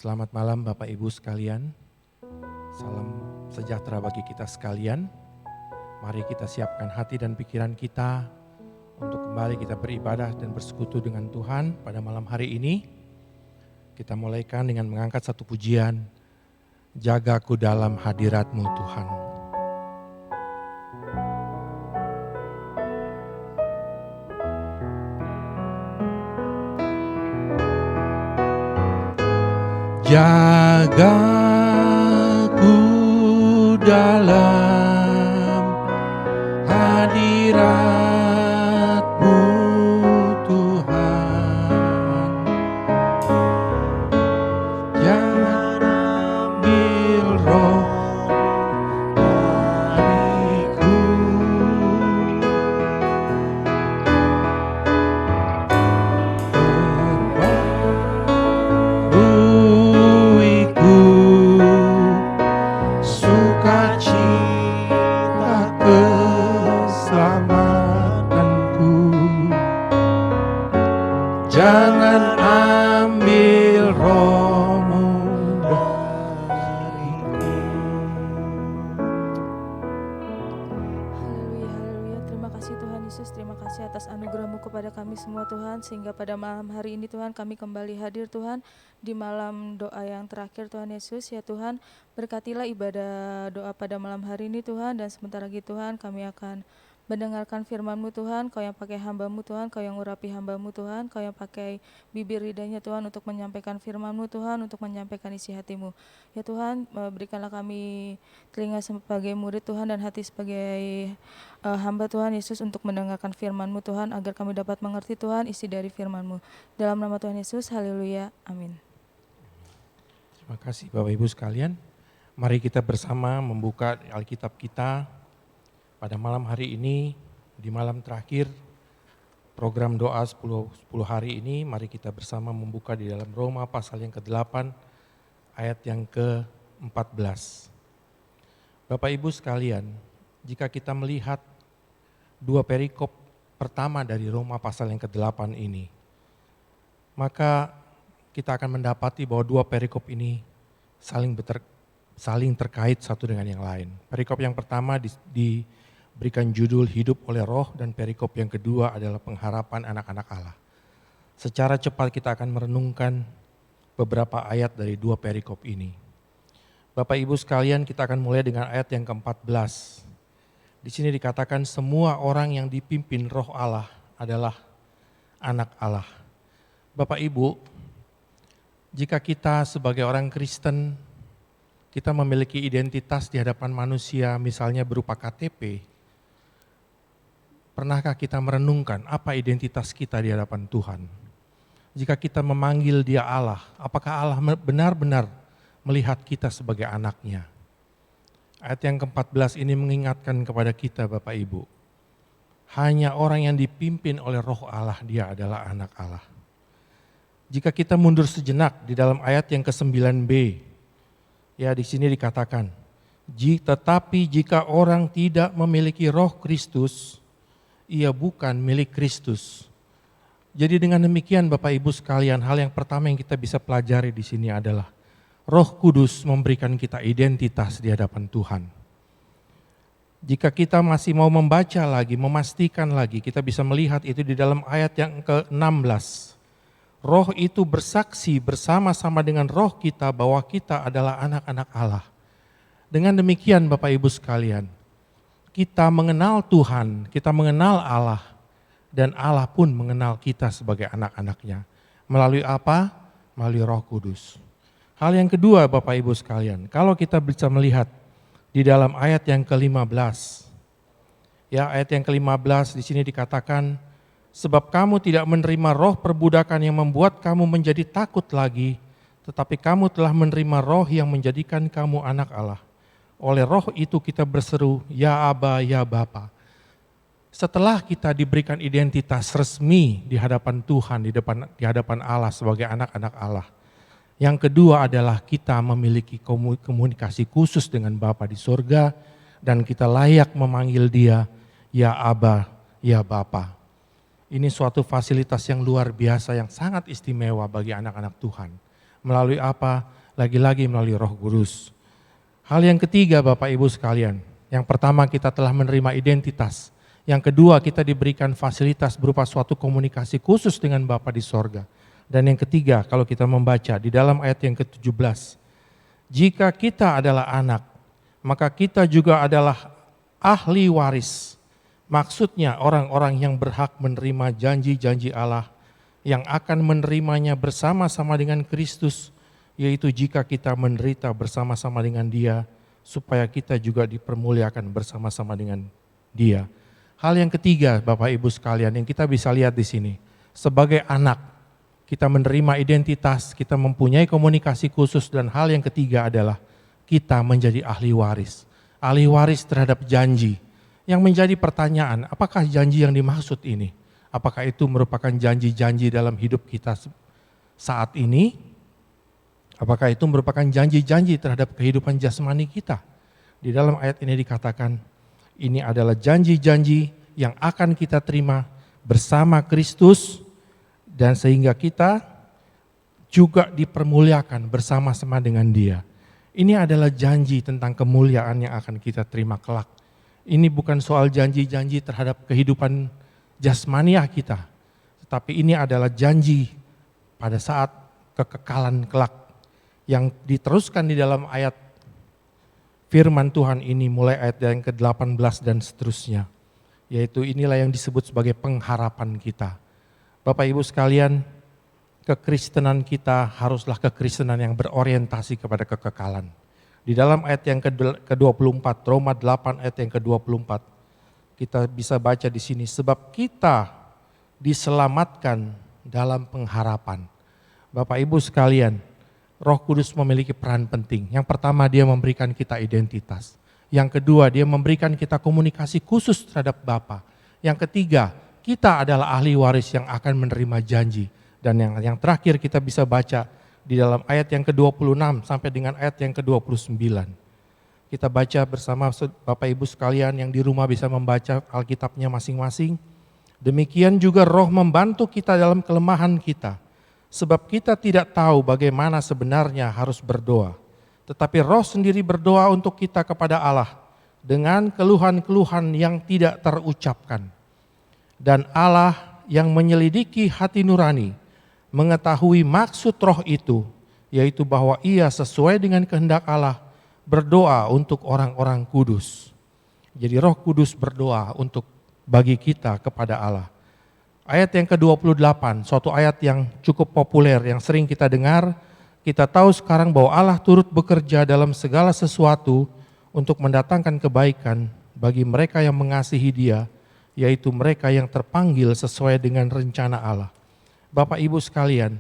Selamat malam Bapak Ibu sekalian. Salam sejahtera bagi kita sekalian. Mari kita siapkan hati dan pikiran kita untuk kembali kita beribadah dan bersekutu dengan Tuhan pada malam hari ini. Kita mulaikan dengan mengangkat satu pujian, Jagaku dalam hadirat-Mu Tuhan. Jagaku dalam hadirat-Mu Tuhan. Jangan ambil roh dariku. Jangan ambil roh-Mu dariku. Haleluya, haleluya. Terima kasih Tuhan Yesus, terima kasih atas anugerah-Mu kepada kami semua Tuhan. Sehingga pada malam hari ini Tuhan kami kembali hadir Tuhan di malam doa yang terakhir Tuhan Yesus. Ya Tuhan, berkatilah ibadah doa pada malam hari ini Tuhan. Dan sebentar lagi Tuhan kami akan mendengarkan firman-Mu Tuhan, Kau yang pakai hamba-Mu Tuhan, Kau yang urapi hamba-Mu Tuhan, Kau yang pakai bibir lidahnya Tuhan untuk menyampaikan firman-Mu Tuhan, untuk menyampaikan isi hati-Mu. Ya Tuhan, berikanlah kami telinga sebagai murid Tuhan dan hati sebagai hamba Tuhan Yesus untuk mendengarkan firman-Mu Tuhan, agar kami dapat mengerti Tuhan isi dari firman-Mu. Dalam nama Tuhan Yesus, haleluya, amin. Terima kasih Bapak Ibu sekalian. Mari kita bersama membuka Alkitab kita. Pada malam hari ini, di malam terakhir program doa 10 hari ini, mari kita bersama membuka di dalam Roma pasal yang ke-8 ayat yang ke-14. Bapak Ibu sekalian, jika kita melihat dua perikop pertama dari Roma pasal yang ke-8 ini, maka kita akan mendapati bahwa dua perikop ini saling terkait satu dengan yang lain. Perikop yang pertama diberikan judul Hidup oleh Roh, dan perikop yang kedua adalah pengharapan anak-anak Allah. Secara cepat kita akan merenungkan beberapa ayat dari dua perikop ini. Bapak Ibu sekalian, kita akan mulai dengan ayat yang ke-14. Di sini dikatakan semua orang yang dipimpin Roh Allah adalah anak Allah. Bapak Ibu, jika kita sebagai orang Kristen, kita memiliki identitas di hadapan manusia, misalnya berupa KTP, pernahkah kita merenungkan apa identitas kita di hadapan Tuhan? Jika kita memanggil Dia Allah, apakah Allah benar-benar melihat kita sebagai anaknya? Ayat yang ke-14 ini mengingatkan kepada kita Bapak Ibu, hanya orang yang dipimpin oleh Roh Allah, dia adalah anak Allah. Jika kita mundur sejenak di dalam ayat yang ke-9b, ya di sini dikatakan, tetapi jika orang tidak memiliki Roh Kristus, ia bukan milik Kristus. Jadi dengan demikian Bapak Ibu sekalian, hal yang pertama yang kita bisa pelajari di sini adalah Roh Kudus memberikan kita identitas di hadapan Tuhan. Jika kita masih mau membaca lagi, memastikan lagi, kita bisa melihat itu di dalam ayat yang ke-16. Roh itu bersaksi bersama-sama dengan roh kita bahwa kita adalah anak-anak Allah. Dengan demikian Bapak Ibu sekalian, kita mengenal Tuhan, kita mengenal Allah, dan Allah pun mengenal kita sebagai anak-anaknya. Melalui apa? Melalui Roh Kudus. Hal yang kedua Bapak Ibu sekalian, kalau kita bisa melihat di dalam ayat yang ke-15. Ya, ayat yang ke-15 di sini dikatakan, sebab kamu tidak menerima roh perbudakan yang membuat kamu menjadi takut lagi, tetapi kamu telah menerima roh yang menjadikan kamu anak Allah. Oleh roh itu kita berseru, ya Aba, ya Bapa. Setelah kita diberikan identitas resmi di hadapan Tuhan, di hadapan Allah sebagai anak-anak Allah. Yang kedua adalah kita memiliki komunikasi khusus dengan Bapa di surga, dan kita layak memanggil Dia, ya Aba, ya Bapa. Ini suatu fasilitas yang luar biasa, yang sangat istimewa bagi anak-anak Tuhan. Melalui apa? Lagi-lagi melalui Roh Kudus. Hal yang ketiga Bapak Ibu sekalian, yang pertama kita telah menerima identitas. Yang kedua kita diberikan fasilitas berupa suatu komunikasi khusus dengan Bapa di sorga. Dan yang ketiga kalau kita membaca di dalam ayat yang ke-17, jika kita adalah anak, maka kita juga adalah ahli waris. Maksudnya orang-orang yang berhak menerima janji-janji Allah yang akan menerimanya bersama-sama dengan Kristus, yaitu jika kita menderita bersama-sama dengan Dia, supaya kita juga dipermuliakan bersama-sama dengan Dia. Hal yang ketiga Bapak Ibu sekalian yang kita bisa lihat di sini, sebagai anak kita menerima identitas, kita mempunyai komunikasi khusus, dan hal yang ketiga adalah kita menjadi ahli waris. Ahli waris terhadap janji. Yang menjadi pertanyaan, apakah janji yang dimaksud ini? Apakah itu merupakan janji-janji dalam hidup kita saat ini? Apakah itu merupakan janji-janji terhadap kehidupan jasmani kita? Di dalam ayat ini dikatakan, ini adalah janji-janji yang akan kita terima bersama Kristus, dan sehingga kita juga dipermuliakan bersama-sama dengan Dia. Ini adalah janji tentang kemuliaan yang akan kita terima kelak. Ini bukan soal janji-janji terhadap kehidupan jasmaniah kita, tetapi ini adalah janji pada saat kekekalan kelak yang diteruskan di dalam ayat firman Tuhan ini mulai ayat yang ke-18 dan seterusnya. Yaitu inilah yang disebut sebagai pengharapan kita. Bapak Ibu sekalian, kekristenan kita haruslah kekristenan yang berorientasi kepada kekekalan. Di dalam ayat yang ke-24, Roma 8 ayat yang ke-24, kita bisa baca di sini, sebab kita diselamatkan dalam pengharapan. Bapak Ibu sekalian, Roh Kudus memiliki peran penting. Yang pertama, Dia memberikan kita identitas. Yang kedua, Dia memberikan kita komunikasi khusus terhadap Bapa. Yang ketiga, kita adalah ahli waris yang akan menerima janji. Dan yang terakhir kita bisa baca di dalam ayat yang ke-26 sampai dengan ayat yang ke-29. Kita baca bersama Bapak Ibu sekalian yang di rumah bisa membaca Alkitabnya masing-masing. Demikian juga Roh membantu kita dalam kelemahan kita. Sebab kita tidak tahu bagaimana sebenarnya harus berdoa. Tetapi Roh sendiri berdoa untuk kita kepada Allah dengan keluhan-keluhan yang tidak terucapkan. Dan Allah yang menyelidiki hati nurani mengetahui maksud Roh itu, yaitu bahwa Ia sesuai dengan kehendak Allah berdoa untuk orang-orang kudus. Jadi Roh Kudus berdoa untuk bagi kita kepada Allah. Ayat yang ke-28, suatu ayat yang cukup populer, yang sering kita dengar. Kita tahu sekarang bahwa Allah turut bekerja dalam segala sesuatu untuk mendatangkan kebaikan bagi mereka yang mengasihi Dia, yaitu mereka yang terpanggil sesuai dengan rencana Allah. Bapak Ibu sekalian,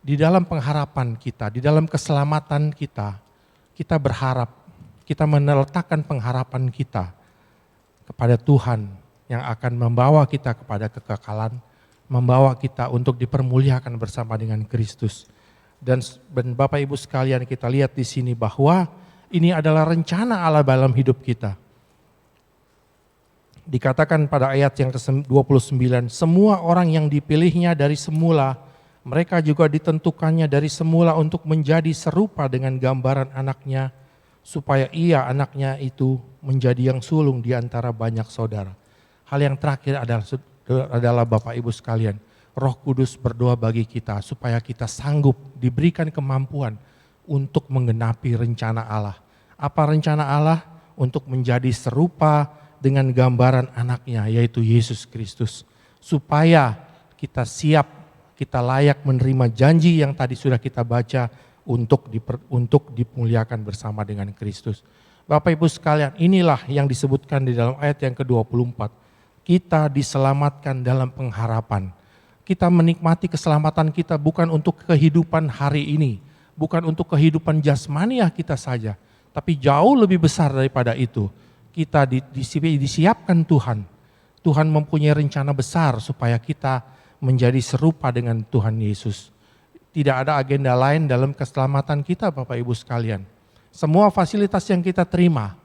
di dalam pengharapan kita, di dalam keselamatan kita, kita berharap, kita meletakkan pengharapan kita kepada Tuhan yang akan membawa kita kepada kekekalan, membawa kita untuk dipermuliakan bersama dengan Kristus. Dan Bapak Ibu sekalian, kita lihat di sini bahwa ini adalah rencana Allah dalam hidup kita. Dikatakan pada ayat yang ke-29, semua orang yang dipilihnya dari semula, mereka juga ditentukannya dari semula untuk menjadi serupa dengan gambaran anaknya, supaya ia anaknya itu menjadi yang sulung di antara banyak saudara. Hal yang terakhir adalah Bapak Ibu sekalian, Roh Kudus berdoa bagi kita supaya kita sanggup diberikan kemampuan untuk menggenapi rencana Allah. Apa rencana Allah? Untuk menjadi serupa dengan gambaran anaknya, yaitu Yesus Kristus. Supaya kita siap, kita layak menerima janji yang tadi sudah kita baca untuk dimuliakan bersama dengan Kristus. Bapak Ibu sekalian, inilah yang disebutkan di dalam ayat yang ke-24. Kita diselamatkan dalam pengharapan. Kita menikmati keselamatan kita bukan untuk kehidupan hari ini, bukan untuk kehidupan jasmaniah kita saja, tapi jauh lebih besar daripada itu. Kita disiapkan Tuhan. Tuhan mempunyai rencana besar supaya kita menjadi serupa dengan Tuhan Yesus. Tidak ada agenda lain dalam keselamatan kita Bapak Ibu sekalian. Semua fasilitas yang kita terima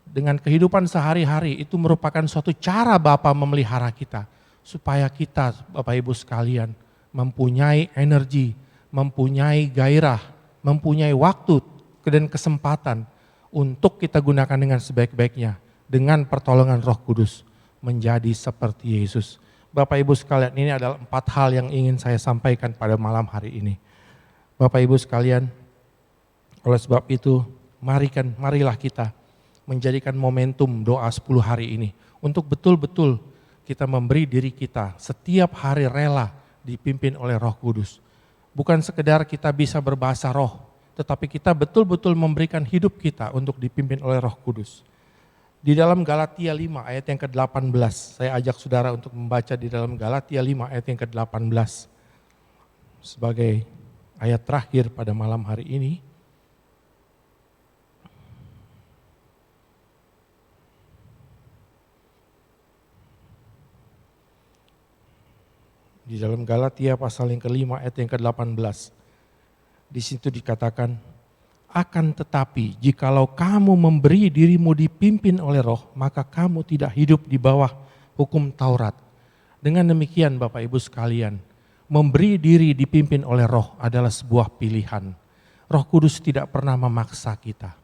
dengan kehidupan sehari-hari itu merupakan suatu cara Bapa memelihara kita. Supaya kita Bapak Ibu sekalian mempunyai energi, mempunyai gairah, mempunyai waktu dan kesempatan untuk kita gunakan dengan sebaik-baiknya dengan pertolongan Roh Kudus menjadi seperti Yesus. Bapak Ibu sekalian, ini adalah 4 hal yang ingin saya sampaikan pada malam hari ini. Bapak Ibu sekalian, oleh sebab itu marilah kita menjadikan momentum doa 10 hari ini untuk betul-betul kita memberi diri kita setiap hari rela dipimpin oleh Roh Kudus. Bukan sekedar kita bisa berbahasa roh, tetapi kita betul-betul memberikan hidup kita untuk dipimpin oleh Roh Kudus. Di dalam Galatia 5 ayat yang ke-18, saya ajak saudara untuk membaca di dalam Galatia 5 ayat yang ke-18 sebagai ayat terakhir pada malam hari ini. Di dalam Galatia pasal yang ke-5 ayat yang ke-18. Di situ dikatakan, akan tetapi jikalau kamu memberi dirimu dipimpin oleh Roh, maka kamu tidak hidup di bawah hukum Taurat. Dengan demikian Bapak Ibu sekalian, memberi diri dipimpin oleh Roh adalah sebuah pilihan. Roh Kudus tidak pernah memaksa kita.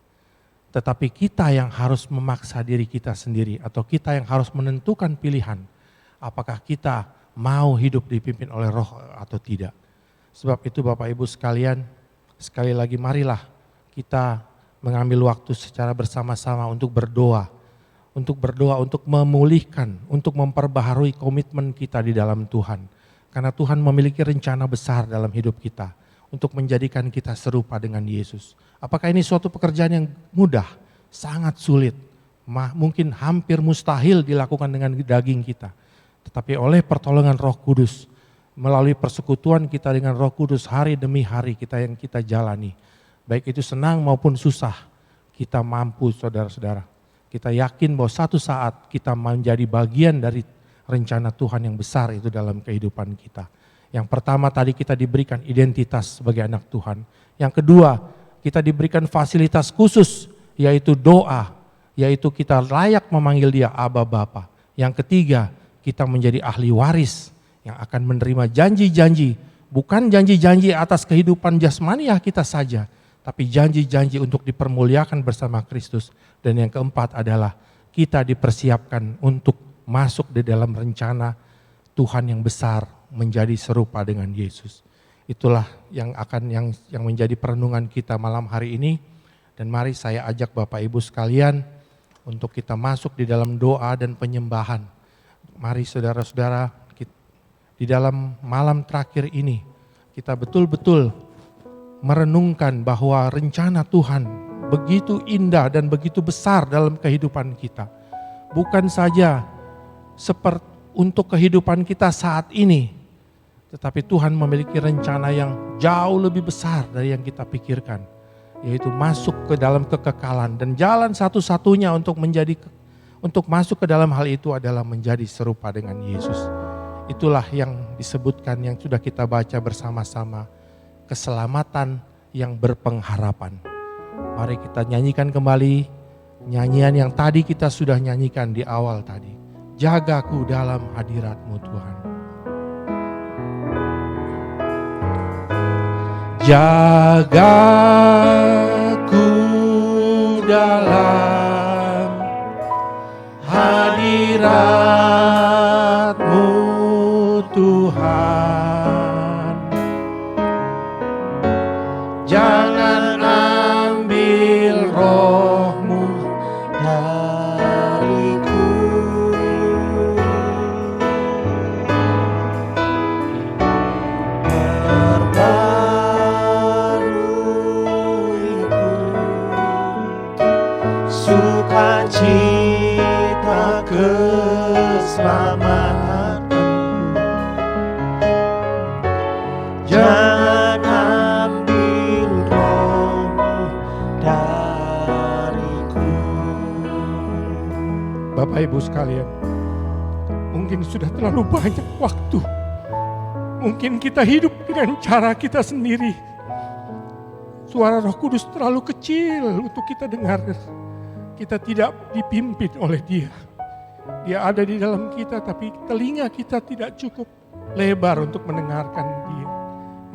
Tetapi kita yang harus memaksa diri kita sendiri atau kita yang harus menentukan pilihan. Apakah kita mau hidup dipimpin oleh Roh atau tidak. Sebab itu Bapak Ibu sekalian, sekali lagi marilah kita mengambil waktu secara bersama-sama untuk berdoa, untuk memulihkan, untuk memperbaharui komitmen kita di dalam Tuhan. Karena Tuhan memiliki rencana besar dalam hidup kita untuk menjadikan kita serupa dengan Yesus. Apakah ini suatu pekerjaan yang mudah? Sangat sulit, mungkin hampir mustahil dilakukan dengan daging kita. Tetapi oleh pertolongan Roh Kudus, melalui persekutuan kita dengan Roh Kudus hari demi hari yang kita jalani. Baik itu senang maupun susah, kita mampu saudara-saudara. Kita yakin bahwa satu saat kita menjadi bagian dari rencana Tuhan yang besar itu dalam kehidupan kita. Yang pertama tadi kita diberikan identitas sebagai anak Tuhan. Yang kedua, kita diberikan fasilitas khusus yaitu doa, yaitu kita layak memanggil Dia Aba Bapa. Yang ketiga, kita menjadi ahli waris yang akan menerima janji-janji, bukan janji-janji atas kehidupan jasmaniah kita saja, tapi janji-janji untuk dipermuliakan bersama Kristus. Dan yang keempat adalah kita dipersiapkan untuk masuk di dalam rencana Tuhan yang besar menjadi serupa dengan Yesus. Itulah yang menjadi perenungan kita malam hari ini. Dan mari saya ajak Bapak Ibu sekalian untuk kita masuk di dalam doa dan penyembahan. Mari saudara-saudara, di dalam malam terakhir ini kita betul-betul merenungkan bahwa rencana Tuhan begitu indah dan begitu besar dalam kehidupan kita. Bukan saja seperti untuk kehidupan kita saat ini, tetapi Tuhan memiliki rencana yang jauh lebih besar dari yang kita pikirkan, yaitu masuk ke dalam kekekalan. Dan jalan satu-satunya untuk masuk ke dalam hal itu adalah menjadi serupa dengan Yesus. Itulah yang disebutkan yang sudah kita baca bersama-sama, keselamatan yang berpengharapan. Mari kita nyanyikan kembali nyanyian yang tadi kita sudah nyanyikan di awal tadi. Jagaku dalam hadirat-Mu Tuhan. Jagaku dalam hadirat-Mu Tuhan. Jangan ambil Roh-Mu dariku. Perbaharuiku sukacita keselamatanku. Jangan ambil Roh-Mu dariku. Bapak Ibu sekalian, mungkin sudah terlalu banyak waktu. Mungkin kita hidup dengan cara kita sendiri. Suara Roh Kudus terlalu kecil untuk kita dengar. Kita tidak dipimpin oleh Dia. Dia ada di dalam kita, tapi telinga kita tidak cukup lebar untuk mendengarkan Dia.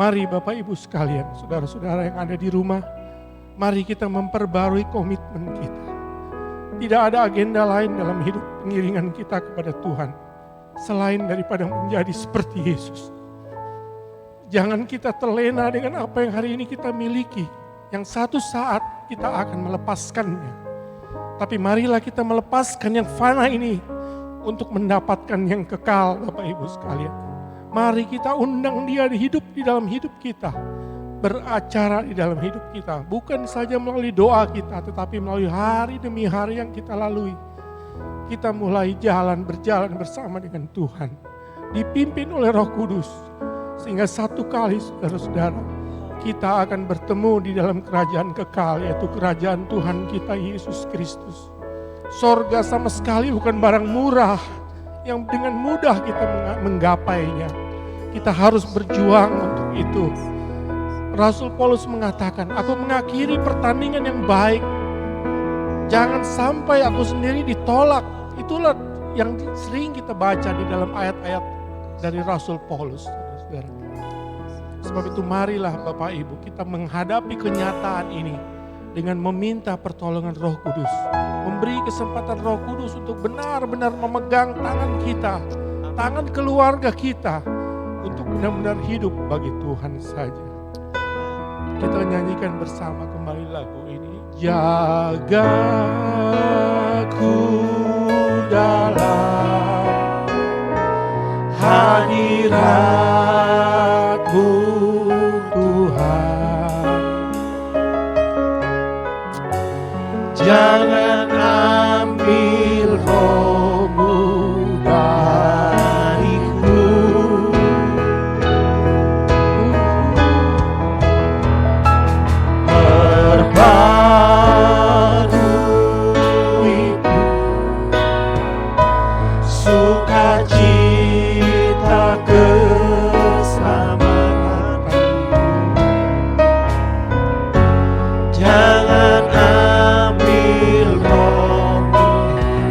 Mari Bapak Ibu sekalian, saudara-saudara yang ada di rumah, mari kita memperbarui komitmen kita. Tidak ada agenda lain dalam hidup pengiringan kita kepada Tuhan selain daripada menjadi seperti Yesus. Jangan kita terlena dengan apa yang hari ini kita miliki, yang satu saat kita akan melepaskannya. Tapi marilah kita melepaskan yang fana ini untuk mendapatkan yang kekal, Bapak Ibu sekalian. Mari kita undang Dia hidup di dalam hidup kita, beracara di dalam hidup kita. Bukan saja melalui doa kita, tetapi melalui hari demi hari yang kita lalui. Kita mulai berjalan bersama dengan Tuhan, dipimpin oleh Roh Kudus. Sehingga satu kali saudara-saudara, kita akan bertemu di dalam kerajaan kekal, yaitu kerajaan Tuhan kita Yesus Kristus. Sorga sama sekali bukan barang murah yang dengan mudah kita menggapainya. Kita harus berjuang untuk itu. Rasul Paulus mengatakan, aku mengakhiri pertandingan yang baik. Jangan sampai aku sendiri ditolak. Itulah yang sering kita baca di dalam ayat-ayat dari Rasul Paulus. Sebab itu marilah Bapak Ibu kita menghadapi kenyataan ini dengan meminta pertolongan Roh Kudus. Memberi kesempatan Roh Kudus untuk benar-benar memegang tangan kita, tangan keluarga kita, untuk benar-benar hidup bagi Tuhan saja. Kita nyanyikan bersama kembali lagu ini. Jaga ku dalam hadirat-Mu Tuhan. Jangan ambil Roh-Mu dariku. Perbaruiku sukacita keselamatan. Jangan ambil Roh-Mu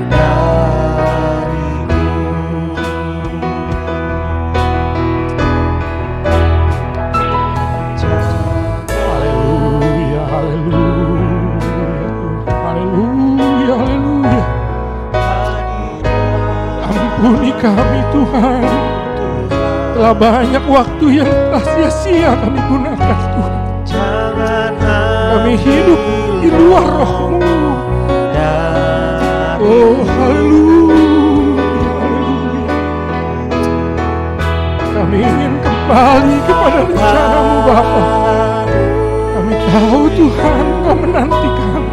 dariku. Haleluya, haleluya, haleluya, haleluya. Ampuni kami Tuhan, telah banyak waktu yang telah sia-sia kami gunakan Tuhan. Kami hidup di luar Roh-Mu. Oh haleluya, haleluya. Kami ingin kembali kepada rencana-Mu Bapa. Kami tahu Tuhan Kau menanti kami.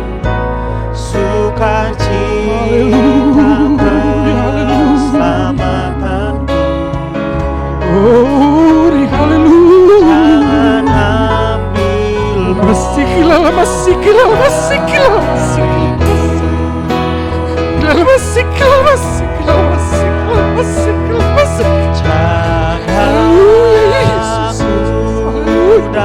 Haleluya, haleluya. Oh haleluya. Masikila, masikila, masikila, masikila, masikila, masikila, masikila, masikila, masikila. Haleluya Yesus. Haleluya.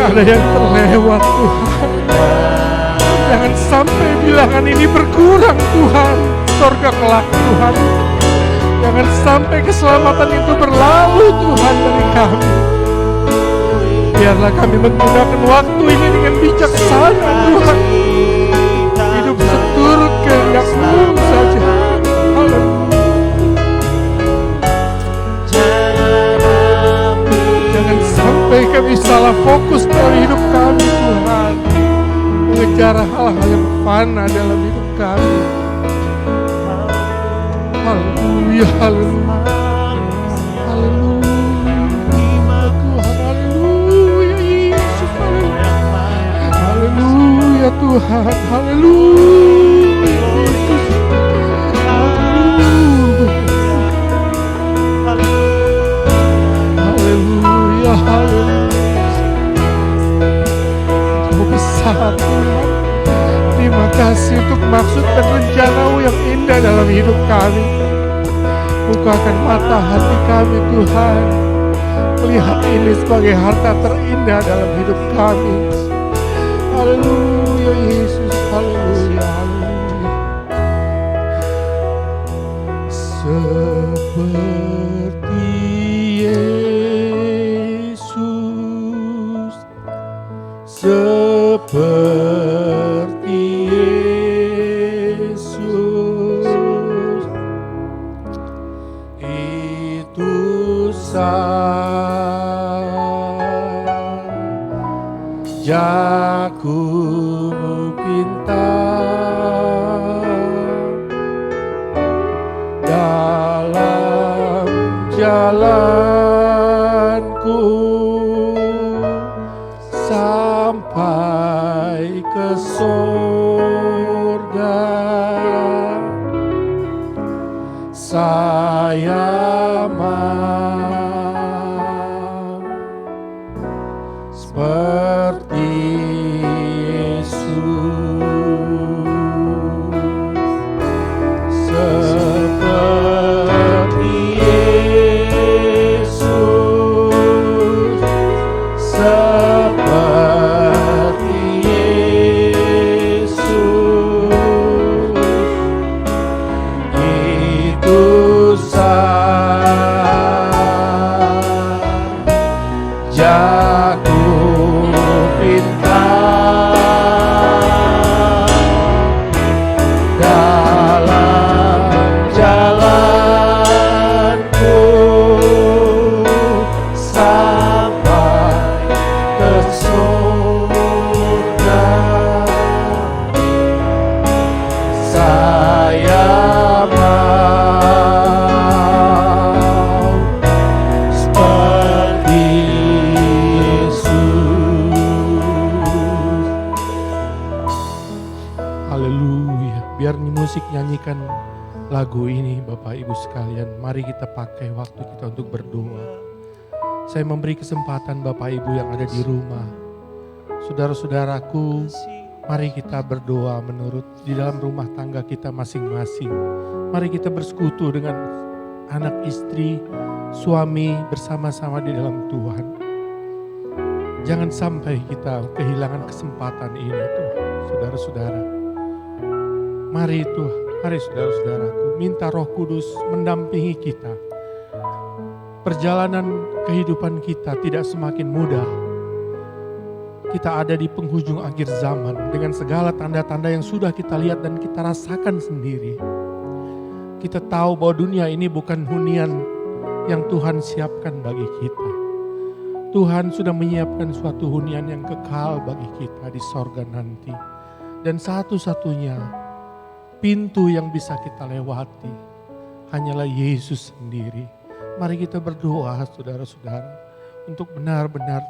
Jangan ada yang terlewat Tuhan. Jangan sampai bilangan ini berkurang Tuhan. Sorga kelak Tuhan. Jangan sampai keselamatan itu berlalu Tuhan dari kami. Biarlah kami menggunakan waktu ini dengan bijaksana Tuhan. Hidup seturut kehendak-Mu saja. Jangan sampai kami salah fokus dari hidup kami Tuhan, mengejar hal-hal yang fana dalam hidup kami. Haleluya, haleluya, haleluya Tuhan, haleluya Yesus, haleluya, haleluya Tuhan, haleluya Yesus, haleluya, haleluya. Kau besar Tuhan. Terima kasih untuk maksud dan rencana-Mu yang indah dalam hidup kami. Bukakan mata hati kami Tuhan. melihat ini sebagai harta terindah dalam hidup kami. Haleluya Yesus, haleluya, haleluya. Seperti Yesus, seperti Yesus, itu sajaku pinta dalam jalanku sampai ke surga. Saya mau seperti Yesus, seperti Yesus, seperti Yesus, itu sajaku pinta dalam jalanku sampai ke surga. Saya mau seperti Yesus. Haleluya. Biar musik nyanyikan lagu ini Bapak Ibu sekalian. Mari kita pakai waktu kita untuk berdoa. Saya memberi kesempatan Bapak Ibu yang ada di rumah. Saudara-saudaraku, mari kita berdoa menurut di dalam rumah tangga kita masing-masing. Mari kita bersekutu dengan anak istri, suami bersama-sama di dalam Tuhan. Jangan sampai kita kehilangan kesempatan ini Tuhan, saudara-saudara. Mari Tuhan, mari saudara-saudaraku, minta Roh Kudus mendampingi kita. Perjalanan kehidupan kita tidak semakin mudah. Kita ada di penghujung akhir zaman dengan segala tanda-tanda yang sudah kita lihat dan kita rasakan sendiri. Kita tahu bahwa dunia ini bukan hunian yang Tuhan siapkan bagi kita. Tuhan sudah menyiapkan suatu hunian yang kekal bagi kita di sorga nanti. Dan satu-satunya pintu yang bisa kita lewati hanyalah Yesus sendiri. Mari kita berdoa saudara-saudara untuk benar-benar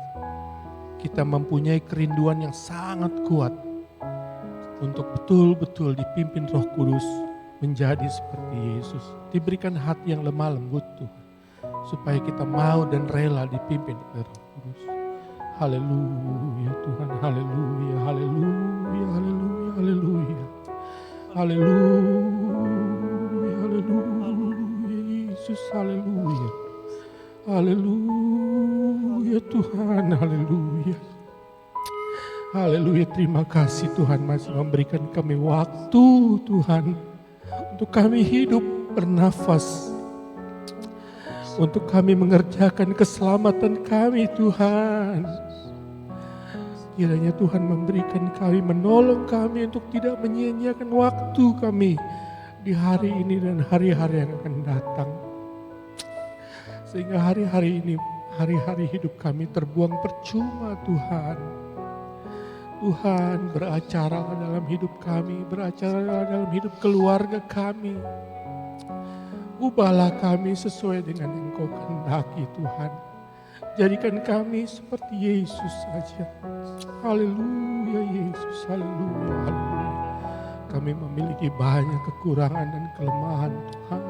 kita mempunyai kerinduan yang sangat kuat untuk betul-betul dipimpin Roh Kudus menjadi seperti Yesus. Diberikan hati yang lemah lembut Tuhan, supaya kita mau dan rela dipimpin oleh Roh Kudus. Haleluya Tuhan, haleluya, haleluya, haleluya, haleluya. Haleluya, haleluya Yesus, haleluya. Haleluya Tuhan, haleluya. Haleluya, terima kasih Tuhan masih memberikan kami waktu Tuhan. Untuk kami hidup bernafas. Untuk kami mengerjakan keselamatan kami Tuhan. Kiranya Tuhan memberikan kami, menolong kami untuk tidak menyia-nyiakan waktu kami di hari ini dan hari-hari yang akan datang. Sehingga hari-hari ini, hari-hari hidup kami terbuang percuma Tuhan. Tuhan beracara dalam hidup kami, beracara dalam hidup keluarga kami. Ubahlah kami sesuai dengan yang Kau kehendaki Tuhan. Jadikan kami seperti Yesus saja. Haleluya Yesus, haleluya, haleluya. Kami memiliki banyak kekurangan dan kelemahan Tuhan.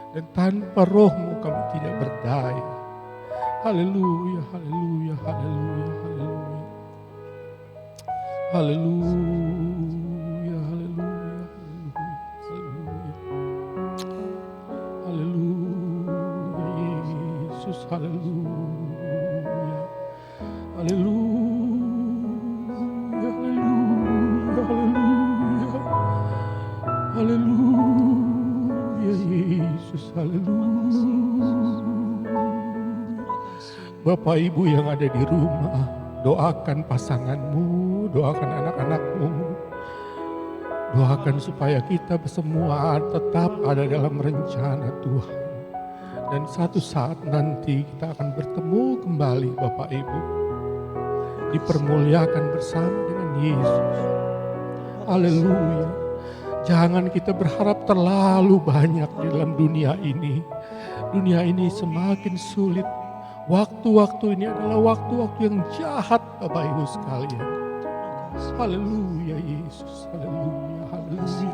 Dan tanpa Roh-Mu kami tidak berdaya. Haleluya, haleluya, haleluya, haleluya. Haleluya, haleluya, haleluya, haleluya. Haleluya Yesus, haleluya. haleluya. Haleluya, haleluya, haleluya. Haleluya Yesus, haleluya. Bapak Ibu yang ada di rumah, doakan pasanganmu, doakan anak-anakmu. Doakan supaya kita semua tetap ada dalam rencana Tuhan. Dan satu saat nanti kita akan bertemu kembali Bapak Ibu. Dipermuliakan bersama dengan Yesus. Haleluya. Jangan kita berharap terlalu banyak di dalam dunia ini. Dunia ini semakin sulit. Waktu-waktu ini adalah waktu-waktu yang jahat Bapak Ibu sekalian. Haleluya Yesus, haleluya, haleluya.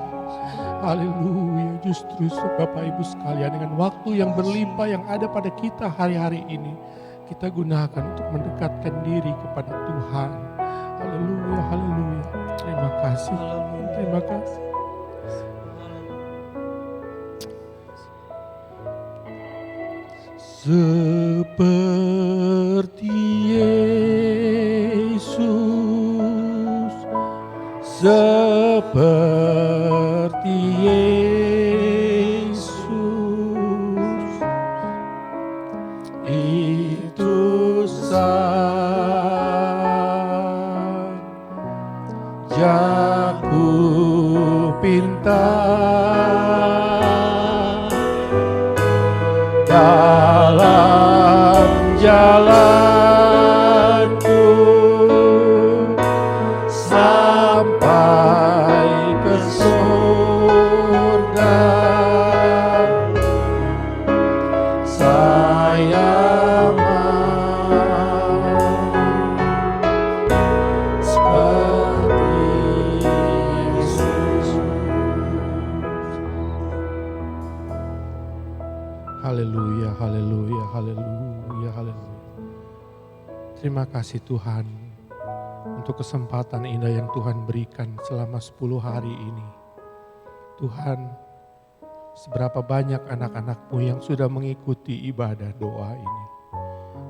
Haleluya, justru Bapak Ibu sekalian dengan waktu yang berlimpah yang ada pada kita hari-hari ini. Kita gunakan untuk mendekatkan diri kepada Tuhan. Haleluya, haleluya. Terima kasih, terima kasih. Seperti Yesus, seperti Yesus, itu saja ku pinta. Dalam jalanku sampai ke surga, saya mau seperti Yesus. Haleluya, haleluya, haleluya, haleluya. Terima kasih Tuhan untuk kesempatan indah yang Tuhan berikan selama 10 hari ini. Tuhan, seberapa banyak anak-anak-Mu yang sudah mengikuti ibadah doa ini.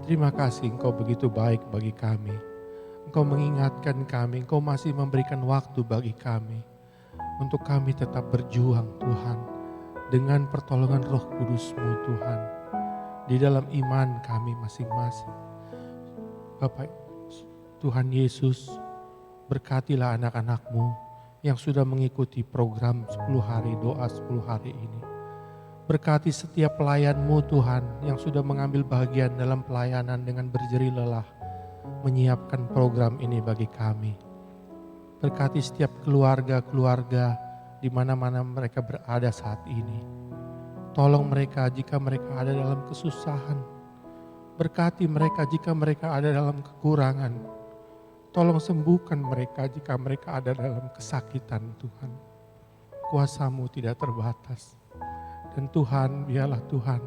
Terima kasih Engkau begitu baik bagi kami. Engkau mengingatkan kami, Engkau masih memberikan waktu bagi kami. Untuk kami tetap berjuang Tuhan. Dengan pertolongan Roh Kudus-Mu Tuhan, di dalam iman kami masing-masing. Bapak Tuhan Yesus, berkatilah anak-anak-Mu yang sudah mengikuti program 10 hari doa 10 hari ini. Berkati setiap pelayan-Mu Tuhan yang sudah mengambil bagian dalam pelayanan dengan berjerih lelah menyiapkan program ini bagi kami. Berkati setiap keluarga-keluarga di mana-mana mereka berada saat ini. Tolong mereka jika mereka ada dalam kesusahan. Berkati mereka jika mereka ada dalam kekurangan. Tolong sembuhkan mereka jika mereka ada dalam kesakitan Tuhan. Kuasa-Mu tidak terbatas. Dan Tuhan, biarlah Tuhan,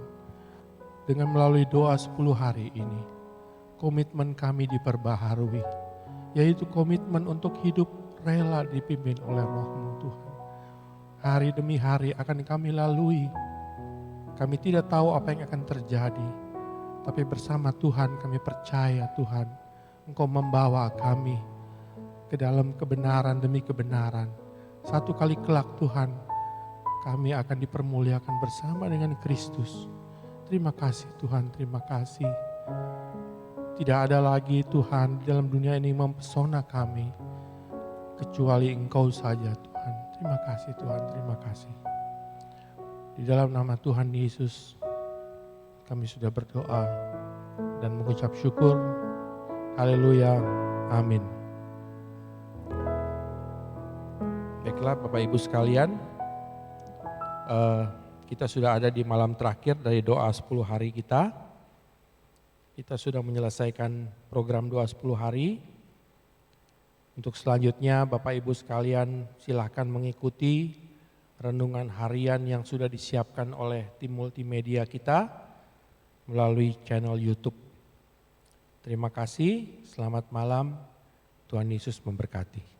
dengan melalui doa 10 hari ini, komitmen kami diperbaharui. Yaitu komitmen untuk hidup rela dipimpin oleh Roh-Mu Tuhan. Hari demi hari akan kami lalui. Kami tidak tahu apa yang akan terjadi. Tapi bersama Tuhan kami percaya Tuhan, Engkau membawa kami ke dalam kebenaran demi kebenaran. Satu kali kelak Tuhan, kami akan dipermuliakan bersama dengan Kristus. Terima kasih Tuhan, terima kasih. Tidak ada lagi Tuhan di dalam dunia ini mempesona kami, kecuali Engkau saja Tuhan. Terima kasih Tuhan, terima kasih. Di dalam nama Tuhan Yesus, kami sudah berdoa dan mengucap syukur. Haleluya, amin. Baiklah Bapak Ibu sekalian, kita sudah ada di malam terakhir dari doa 10 hari kita. Kita sudah menyelesaikan program doa 10 hari. Untuk selanjutnya Bapak Ibu sekalian silahkan mengikuti renungan harian yang sudah disiapkan oleh tim multimedia kita melalui channel YouTube. Terima kasih, selamat malam, Tuhan Yesus memberkati.